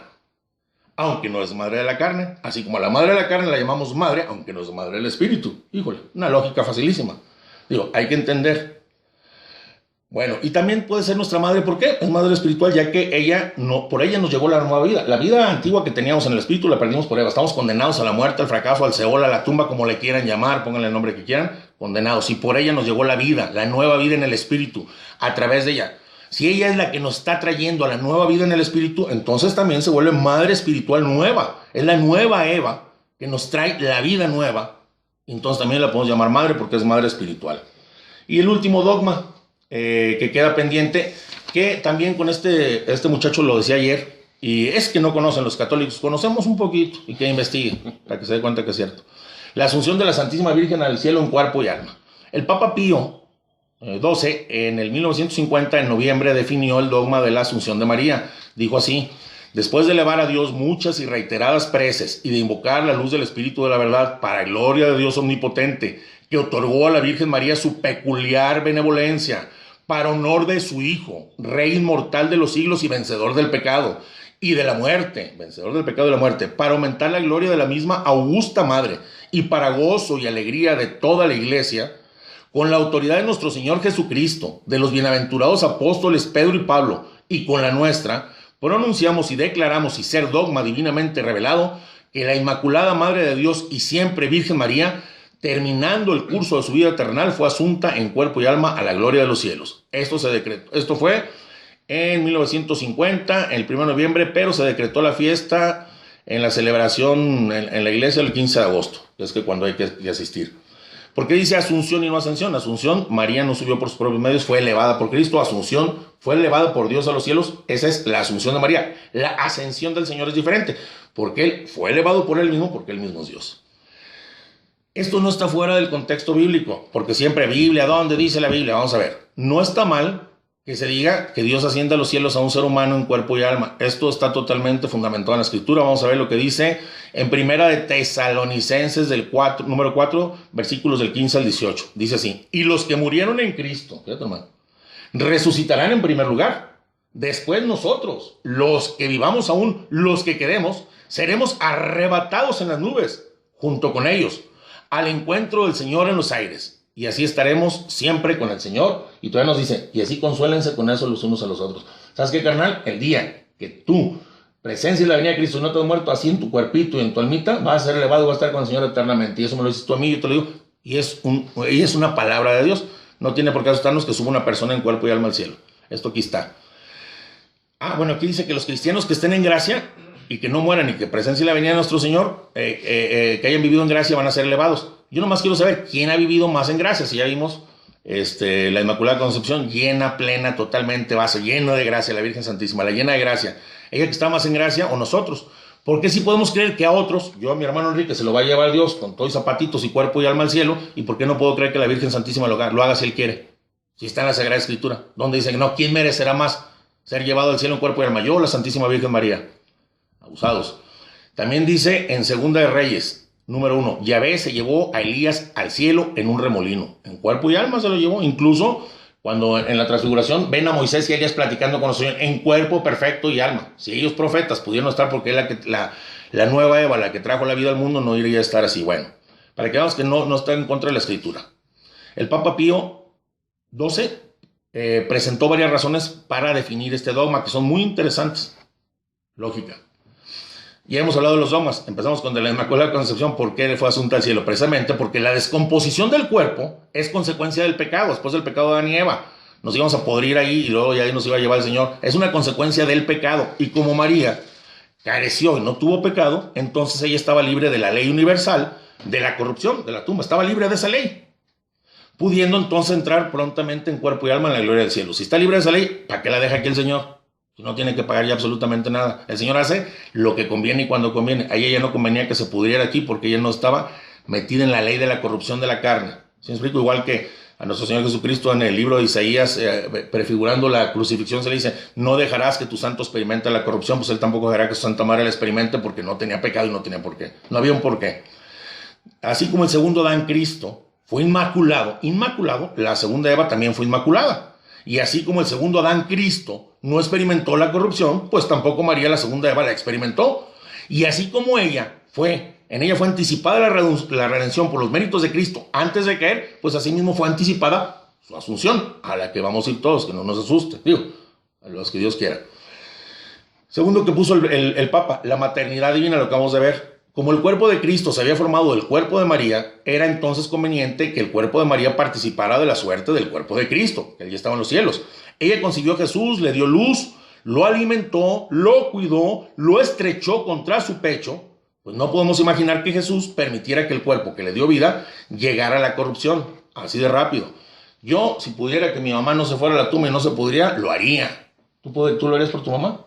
Aunque no es madre de la carne, así como a la madre de la carne la llamamos madre, aunque no es madre del espíritu. Híjole, una lógica facilísima. Digo, hay que entender. Bueno, y también puede ser nuestra madre, ¿por qué? Es madre espiritual, ya que por ella nos llegó la nueva vida. La vida antigua que teníamos en el espíritu la perdimos por ella. Estamos condenados a la muerte, al fracaso, al Seol, a la tumba, como le quieran llamar, pónganle el nombre que quieran, condenados. Y por ella nos llegó la vida, la nueva vida en el espíritu, a través de ella. Si ella es la que nos está trayendo a la nueva vida en el espíritu, entonces también se vuelve madre espiritual nueva. Es la nueva Eva que nos trae la vida nueva. Entonces también la podemos llamar madre porque es madre espiritual. Y el último dogma que queda pendiente, que también con este muchacho lo decía ayer, y es que no conocen los católicos, conocemos un poquito y que investiguen para que se dé cuenta que es cierto. La asunción de la Santísima Virgen al cielo en cuerpo y alma. El Papa Pío XII en el 1950, en noviembre, definió el dogma de la Asunción de María. Dijo así: después de elevar a Dios muchas y reiteradas preces y de invocar la luz del Espíritu de la verdad para gloria de Dios omnipotente, que otorgó a la Virgen María su peculiar benevolencia, para honor de su Hijo, Rey inmortal de los siglos y vencedor del pecado y de la muerte, vencedor del pecado y de la muerte, para aumentar la gloria de la misma augusta Madre y para gozo y alegría de toda la Iglesia, con la autoridad de nuestro Señor Jesucristo, de los bienaventurados apóstoles Pedro y Pablo, y con la nuestra, pronunciamos y declaramos, y ser dogma divinamente revelado, que la Inmaculada Madre de Dios y siempre Virgen María, terminando el curso de su vida terrenal, fue asunta en cuerpo y alma a la gloria de los cielos. Esto se decretó. Esto fue en 1950, el 1 de noviembre, pero se decretó la fiesta en la celebración en la iglesia el 15 de agosto, que es que cuando hay que asistir. ¿Por qué dice Asunción y no Ascensión? Asunción, María no subió por sus propios medios, fue elevada por Cristo. Asunción, fue elevada por Dios a los cielos. Esa es la Asunción de María. La ascensión del Señor es diferente, porque Él fue elevado por Él mismo, porque Él mismo es Dios. Esto no está fuera del contexto bíblico, porque siempre Biblia, ¿dónde dice la Biblia? Vamos a ver. No está mal que se diga que Dios asciende a los cielos a un ser humano en cuerpo y alma. Esto está totalmente fundamentado en la Escritura. Vamos a ver lo que dice en Primera de Tesalonicenses número 4, versículos del 15 al 18. Dice así: y los que murieron en Cristo, fíjate, hermano, resucitarán en primer lugar. Después nosotros, los que vivamos aún, los que quedemos, seremos arrebatados en las nubes junto con ellos al encuentro del Señor en los aires. Y así estaremos siempre con el Señor. Y todavía nos dice, y así consuélense con eso los unos a los otros. ¿Sabes qué, carnal? El día que tú presencias la venida de Cristo y no te has muerto, así en tu cuerpito y en tu almita, vas a ser elevado, vas a estar con el Señor eternamente. Y eso me lo dices tú a mí, yo te lo digo. Y es una palabra de Dios. No tiene por qué asustarnos que suba una persona en cuerpo y alma al cielo. Esto aquí está. Bueno, aquí dice que los cristianos que estén en gracia y que no mueran y que presencien la venida de nuestro Señor, que hayan vivido en gracia, van a ser elevados. Yo nomás quiero saber quién ha vivido más en gracia. Si ya vimos la Inmaculada Concepción, llena, plena, totalmente base, llena de gracia, la Virgen Santísima, la llena de gracia. Ella que está más en gracia, o nosotros. Porque si podemos creer que a otros, yo a mi hermano Enrique se lo va a llevar Dios con todos zapatitos y cuerpo y alma al cielo, ¿y por qué no puedo creer que la Virgen Santísima lo haga si Él quiere? Si está en la Sagrada Escritura, donde dice que no, ¿quién merecerá más ser llevado al cielo en cuerpo y alma? Yo o la Santísima Virgen María. Abusados. También dice en Segunda de Reyes, Número 1, Yahvé se llevó a Elías al cielo en un remolino. En cuerpo y alma se lo llevó. Incluso cuando en la transfiguración ven a Moisés y Elías platicando con el Señor en cuerpo perfecto y alma. Si ellos profetas pudieron estar, porque la nueva Eva, la que trajo la vida al mundo, no iría a estar así. Bueno, para que veamos que no está en contra de la Escritura. El Papa Pío XII presentó varias razones para definir este dogma que son muy interesantes. Lógica. Ya hemos hablado de los dogmas. Empezamos con la Inmaculada Concepción. ¿Por qué le fue asunto al cielo? Precisamente porque la descomposición del cuerpo es consecuencia del pecado. Después del pecado de Adán y Eva, nos íbamos a podrir ahí y luego ya nos iba a llevar el Señor. Es una consecuencia del pecado. Y como María careció y no tuvo pecado, entonces ella estaba libre de la ley universal, de la corrupción, de la tumba. Estaba libre de esa ley, pudiendo entonces entrar prontamente en cuerpo y alma en la gloria del cielo. Si está libre de esa ley, ¿para qué la deja aquí el Señor? No tiene que pagar ya absolutamente nada. El Señor hace lo que conviene y cuando conviene. A ella no convenía que se pudriera aquí porque ella no estaba metida en la ley de la corrupción de la carne. ¿Sí me explico? Igual que a nuestro Señor Jesucristo en el libro de Isaías, prefigurando la crucifixión, se le dice: no dejarás que tu santo experimente la corrupción. Pues él tampoco dejará que su Santa Madre la experimente, porque no tenía pecado y no tenía por qué. No había un por qué. Así como el segundo Adán, Cristo, fue inmaculado, la segunda Eva también fue inmaculada. Y así como el segundo Adán, Cristo, no experimentó la corrupción, pues tampoco María, la segunda Eva, la experimentó. Y así como en ella fue anticipada la redención por los méritos de Cristo antes de caer, pues así mismo fue anticipada su asunción, a la que vamos a ir todos, que no nos asuste, a los que Dios quiera. Segundo que puso el Papa, la maternidad divina, lo que vamos a ver. Como el cuerpo de Cristo se había formado del cuerpo de María, era entonces conveniente que el cuerpo de María participara de la suerte del cuerpo de Cristo, que allí estaba en los cielos. Ella concibió a Jesús, le dio luz, lo alimentó, lo cuidó, lo estrechó contra su pecho. Pues no podemos imaginar que Jesús permitiera que el cuerpo que le dio vida llegara a la corrupción, así de rápido. Yo, si pudiera que mi mamá no se fuera a la tumba y no se pudriera, lo haría. ¿Tú lo harías por tu mamá?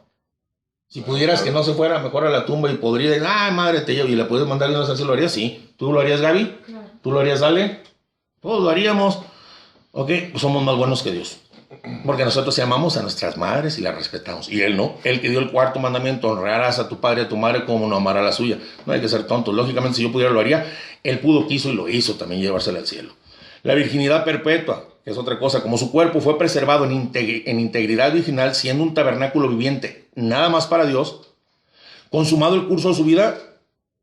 Si pudieras que no se fuera mejor a la tumba y podría, madre, te llevo, y la puedes mandar y no sé si lo harías, sí. ¿Tú lo harías, Gaby? Claro. ¿Tú lo harías, Ale? Todos lo haríamos. Ok, pues somos más buenos que Dios. Porque nosotros amamos a nuestras madres y las respetamos. Y Él no. Él que dio el cuarto mandamiento: honrarás a tu padre y a tu madre como no amará a la suya. No hay que ser tontos. Lógicamente, si yo pudiera, lo haría. Él pudo, quiso y lo hizo también, llevársela al cielo. La virginidad perpetua, que es otra cosa. Como su cuerpo fue preservado en integridad virginal, siendo un tabernáculo viviente, nada más para Dios, consumado el curso de su vida,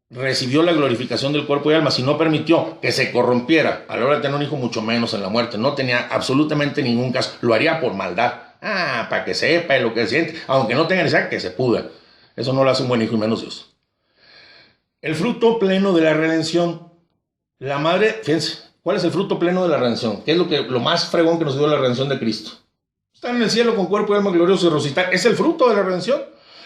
recibió la glorificación del cuerpo y alma. Si no permitió que se corrompiera a la hora de tener un hijo, mucho menos en la muerte. No tenía absolutamente ningún caso. Lo haría por maldad. Para que sepa lo que siente. Aunque no tenga necesidad, que se pudra. Eso no lo hace un buen hijo y menos Dios. El fruto pleno de la redención. La madre, fíjense, ¿cuál es el fruto pleno de la redención? ¿Qué es lo más fregón que nos dio la redención de Cristo? Estar en el cielo con cuerpo y alma glorioso y resucitar. Es el fruto de la redención.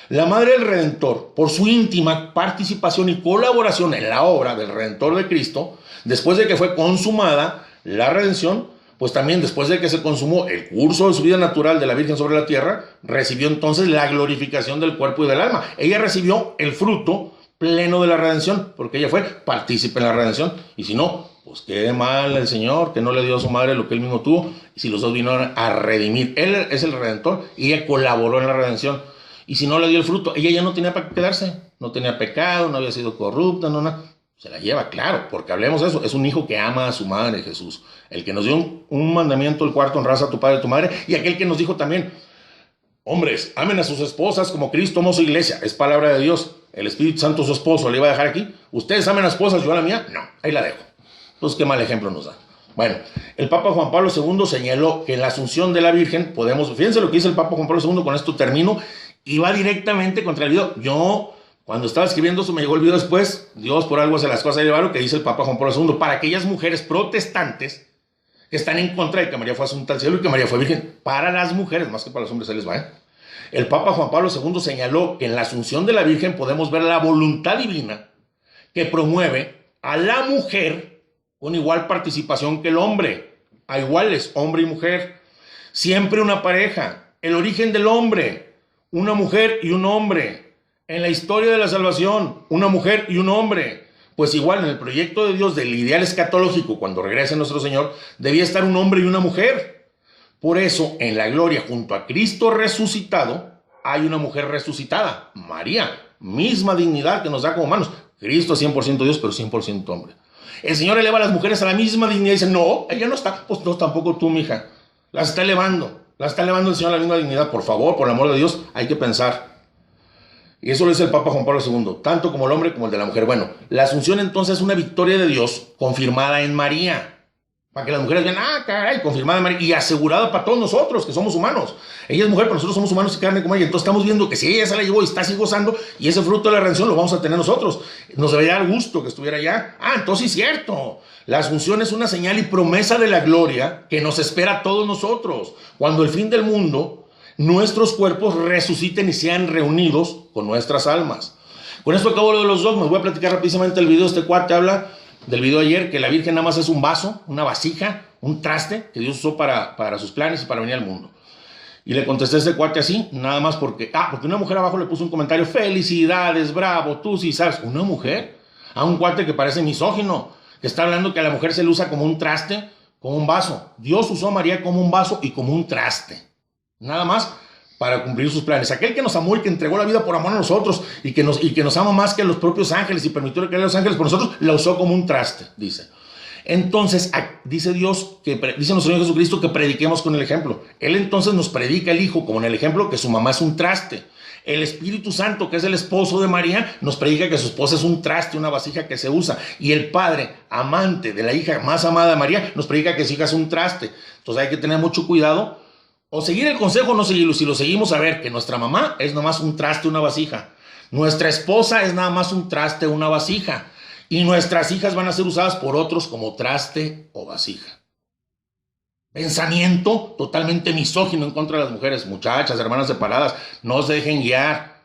La Madre del Redentor, por su íntima participación y colaboración en la obra del Redentor de Cristo, después de que fue consumada la redención, pues también después de que se consumó el curso de su vida natural de la Virgen sobre la tierra, recibió entonces la glorificación del cuerpo y del alma. Ella recibió el fruto pleno de la redención, porque ella fue partícipe en la redención. Y si no, pues qué mal el Señor, que no le dio a su madre lo que él mismo tuvo, y si los dos vinieron a redimir. Él es el Redentor y ella colaboró en la redención. Y si no le dio el fruto, ella ya no tenía para qué quedarse. No tenía pecado, no había sido corrupta, no nada. Se la lleva, claro, porque hablemos de eso. Es un hijo que ama a su madre, Jesús. El que nos dio un mandamiento, el cuarto: honrarás a tu padre y a tu madre. Y aquel que nos dijo también: hombres, amen a sus esposas como Cristo amó su iglesia. Es palabra de Dios. El Espíritu Santo, su esposo, le iba a dejar aquí. Ustedes amen a las esposas, yo a la mía. No, ahí la dejo. Entonces, qué mal ejemplo nos da. Bueno, el Papa Juan Pablo II señaló que en la Asunción de la Virgen podemos... Fíjense lo que dice el Papa Juan Pablo II, con esto termino. Y va directamente contra el video. Yo, cuando estaba escribiendo eso, me llegó el video después. Dios por algo hace las cosas, lo que dice el Papa Juan Pablo II. Para aquellas mujeres protestantes que están en contra de que María fue asunta al cielo y que María fue virgen. Para las mujeres, más que para los hombres, se les va. El Papa Juan Pablo II señaló que en la Asunción de la Virgen podemos ver la voluntad divina que promueve a la mujer con igual participación que el hombre. A iguales, hombre y mujer. Siempre una pareja. El origen del hombre: una mujer y un hombre. En la historia de la salvación, una mujer y un hombre. Pues igual en el proyecto de Dios del ideal escatológico, cuando regrese nuestro Señor, debía estar un hombre y una mujer. Por eso, en la gloria, junto a Cristo resucitado, hay una mujer resucitada, María, misma dignidad que nos da como humanos, Cristo es 100% Dios, pero 100% hombre. El Señor eleva a las mujeres a la misma dignidad y dice, no, ella no está, pues no, tampoco tú, mija. Las está elevando el Señor a la misma dignidad. Por favor, por el amor de Dios, hay que pensar. Y eso lo dice el Papa Juan Pablo II, tanto como el hombre como el de la mujer. Bueno, la Asunción entonces es una victoria de Dios confirmada en María. Para que las mujeres vean, caray, confirmada en María y asegurada para todos nosotros que somos humanos. Ella es mujer, pero nosotros somos humanos y carne como ella. Entonces estamos viendo que si ella se la llevó y está así gozando, y ese fruto de la redención lo vamos a tener nosotros. Nos debería dar gusto que estuviera allá. Entonces sí es cierto. La Asunción es una señal y promesa de la gloria que nos espera a todos nosotros. Cuando el fin del mundo, nuestros cuerpos resuciten y sean reunidos con nuestras almas. Con esto acabo lo de los dogmas. Voy a platicar rápidamente el video. Este cuate habla del video de ayer, que la Virgen nada más es un vaso, una vasija, un traste que Dios usó para sus planes y para venir al mundo. Y le contesté a este cuate así, nada más porque una mujer abajo le puso un comentario, felicidades, bravo, tú sí sabes. ¿Una mujer? A un cuate que parece misógino, que está hablando que a la mujer se le usa como un traste, como un vaso. Dios usó a María como un vaso y como un traste. Nada más para cumplir sus planes. Aquel que nos amó y que entregó la vida por amor a nosotros y que nos ama más que los propios ángeles y permitió que los ángeles por nosotros, la usó como un traste, dice. Entonces, dice Dios, dice nuestro Señor Jesucristo que prediquemos con el ejemplo. Él entonces nos predica el Hijo como en el ejemplo que su mamá es un traste. El Espíritu Santo, que es el esposo de María, nos predica que su esposa es un traste, una vasija que se usa. Y el Padre, amante de la hija más amada de María, nos predica que su hija es un traste. Entonces hay que tener mucho cuidado. O seguir el consejo o no seguirlo. Si lo seguimos, a ver que nuestra mamá es nomás un traste, una vasija. Nuestra esposa es nada más un traste, una vasija. Y nuestras hijas van a ser usadas por otros como traste o vasija. Pensamiento totalmente misógino en contra de las mujeres. Muchachas, hermanas separadas, no se dejen guiar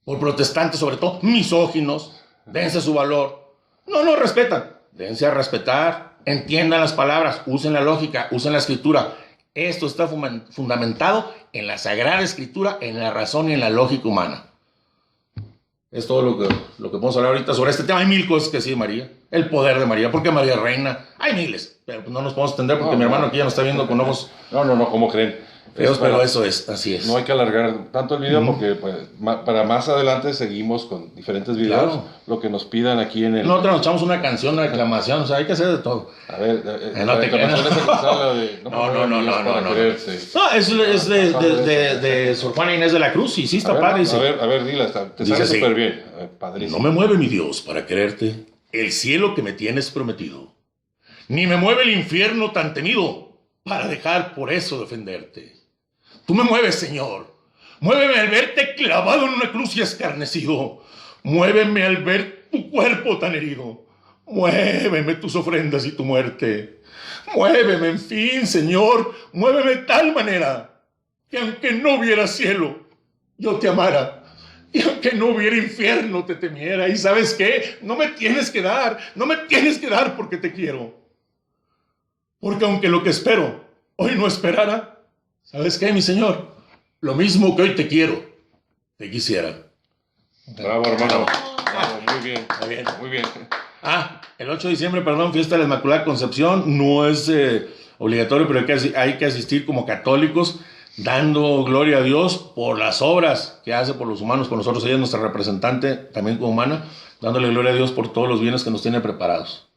por protestantes, sobre todo misóginos. Dense su valor. No respetan. Dense a respetar. Entiendan las palabras. Usen la lógica. Usen la escritura. Esto está fundamentado en la Sagrada Escritura, en la razón y en la lógica humana. Es todo lo que podemos hablar ahorita sobre este tema. Hay mil cosas que decir María. El poder de María, porque María es reina. Hay miles, pero no nos podemos extender porque mi hermano aquí ya nos está viendo con ojos. No, ¿cómo creen? Feos, pero eso es, así es. No hay que alargar tanto el video porque pues, para más adelante seguimos con diferentes videos. Claro. Lo que nos pidan aquí en el... Nosotros nos echamos una canción, una reclamación, o sea, hay que hacer de todo. A ver, no te creas. No, es de Sor Juana Inés de la Cruz, y sí está padre. Dice, a ver, dila, te sale súper bien. Padrísimo. No me mueve mi Dios para quererte el cielo que me tienes prometido, ni me mueve el infierno tan temido para dejar por eso de ofenderte. Tú me mueves, Señor. Muéveme al verte clavado en una cruz y escarnecido. Muéveme al ver tu cuerpo tan herido. Muéveme tus ofrendas y tu muerte. Muéveme, en fin, Señor. Muéveme de tal manera que aunque no hubiera cielo, yo te amara. Y aunque no hubiera infierno, te temiera. ¿Y sabes qué? No me tienes que dar porque te quiero. Porque aunque lo que espero hoy no esperara, ¿sabes qué, mi Señor? Lo mismo que hoy te quiero, te quisiera. Bravo, hermano. Bravo, muy bien. El 8 de diciembre, fiesta de la Inmaculada Concepción. No es obligatorio, pero hay que asistir como católicos, dando gloria a Dios por las obras que hace por los humanos, por nosotros. Ella es nuestra representante, también como humana, dándole gloria a Dios por todos los bienes que nos tiene preparados.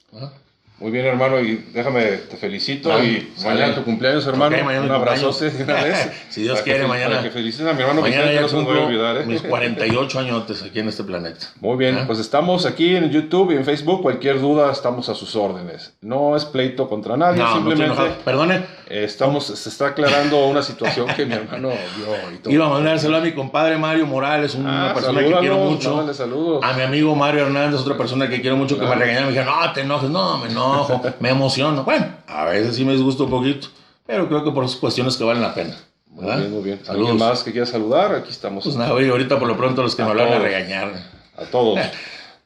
Muy bien, hermano, y déjame, te felicito. Y mañana tu cumpleaños, hermano. Okay, un abrazote de una vez. Si Dios quiere, mañana. Para que felicites a mi hermano. Mañana ya no se me voy a olvidar, mis 48 añotes aquí en este planeta. Muy bien, pues estamos aquí en YouTube y en Facebook. Cualquier duda, estamos a sus órdenes. No es pleito contra nadie, simplemente. Perdone. Se está aclarando una situación que mi hermano vio y todo. Iba a mandárselo a mi compadre Mario Morales, una persona que quiero mucho. Saludos. A mi amigo Mario Hernández, otra persona que quiero mucho, que me regañaron. Me dijeron, no te enojes, no me enojo, me emociono. Bueno, a veces sí me disgusta un poquito, pero creo que por esas cuestiones que valen la pena. ¿Verdad? Muy bien. Saludos. ¿Alguien más que quiera saludar? Aquí estamos. Pues nada, ahorita por lo pronto los que me hablan a regañar. A todos.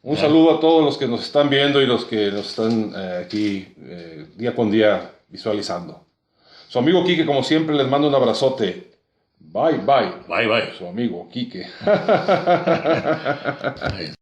Un saludo a todos los que nos están viendo y los que nos están aquí día con día visualizando. Su amigo Quique, como siempre, les mando un abrazote. Bye, bye. Bye, bye. Su amigo Quique.